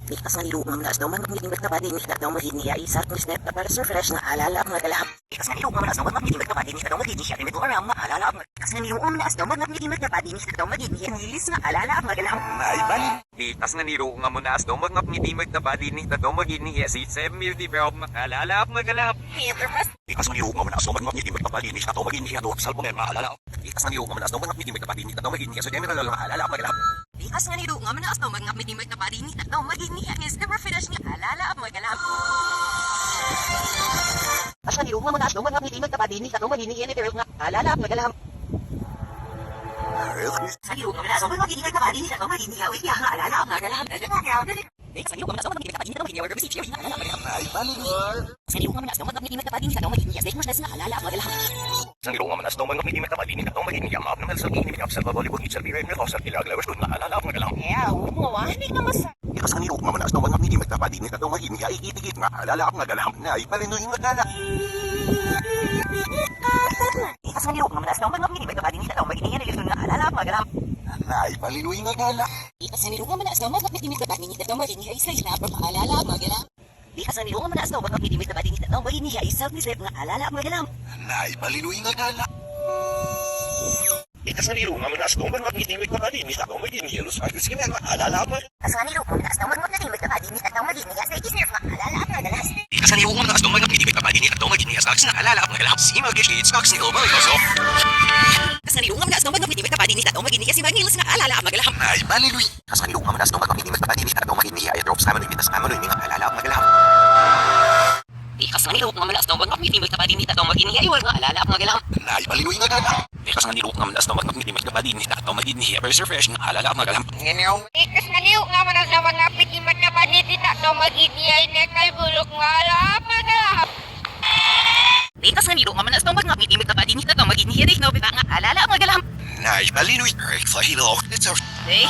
Ikas nga nilo nga manaas daw man magnilimit na pati ni daw maginiya isat ni snap na para sa fresh na alala ang nagalap. Ikas nga nilo nga manaas daw man magnilimit na pati ni daw maginiya rin ito aram alala ang ikas nga nilo nga manaas daw man magnilimit na pati ni daw maginiya nilis na alala ang nagalap. Ay bali. Ikas nga nilo nga manaas daw man magnilimit na pati ni daw maginiya si 7 di ba makalala ang nagalap. Ikas nga nilo nga manaas daw man magnilimit na pati ni daw maginiya do salpo mer maalala. Ikas nga nilo nga manaas daw man magnilimit na pati ni daw maginiya so general lang alala ang nagalap. Ikas nga nilo nga manaas daw man magnilimit na pati ni daw maginiya is never finish nga alala ang nagalap. Asa nilo nga manaas daw man magnilimit na pati ni daw maginiya ni pero nga alala ang nagalap. Sa nilo nga manaas daw man magnilimit na pati ni daw maginiya wait nga alala ang nagalap. Ikas nga nilo nga manaas daw man magnilimit na pati ni daw maginiya where receive nga alala ang nagalap. Ay bali. Sa nilo nga manaas daw man magnilimit na pati ni daw maginiya say mas na alala ang nagalap. Sa nilo nga manaas daw man magnilimit na pati ni daw maginiya maap na sa ginimit sa volleyball itself rin na sa kilaglawas kun maalala ang nagalap. Yeah, umuwani ka mas. Ikas nga nilo nga manaas daw man magnilimit na pati ni daw maginiya ikitigit nga alala ang nagalap. Ay bali no yung nagala. Ikas nga nilo nga manaas daw man magnilimit na pati ni daw maginiya nilis nga alala ang nagalap. Ay bali no yung nagala. Ikas nga nilo nga manaas daw man magnilimit na pati ni daw maginiya isa na alala ang nagalap. Ikas nga nilo nga manaas daw man magnilimit na pati ni daw maginiya isa ni Sep nga alala ang nagalap. Ay bali no yung nagala. Ikas nga nilo nga manaas daw man magnilimit na pati ni daw maginiya los ay sige nga alala mo. Ikas nga nilo nga manaas daw man magnilimit na pati ni daw maginiya isa nga alala ang nagalap. Ikas nga nilo nga manaas daw man magnilimit na pati ni daw maginiya sa nga alala ang nagalap. Si mag-shade stocks ni Omar Ikas. Ikas nga nilo nga manaas daw man magnilimit na pati ni daw maginiya si Magnilis nga alala ang nagalap. Ay bali Luis. Ikas nga nilo nga manaas daw man magnilimit na pati ni daw maginiya ay drops naman imitas naman yung alala ang nagalap. Ikas nga nilo nga manaas daw man magnilimit na pati ni daw maginiya iwal nga alala ang nagalap. Ay bali Luis nga gana. Ikas nga nilo nga manaas daw man magnilimit na pati ni daw maginiya pero fresh nga alala ang nagalap. Ikas nga liw nga manas na mga pitimat na panitita to mag-idiay na kay bulok nga alaman na. Ikas nga nilo nga manaas daw man magnilimit na pati ni daw maginiya rin nga alala ang nagalap. Ay bali Luis. Ay hello. It's a Eh,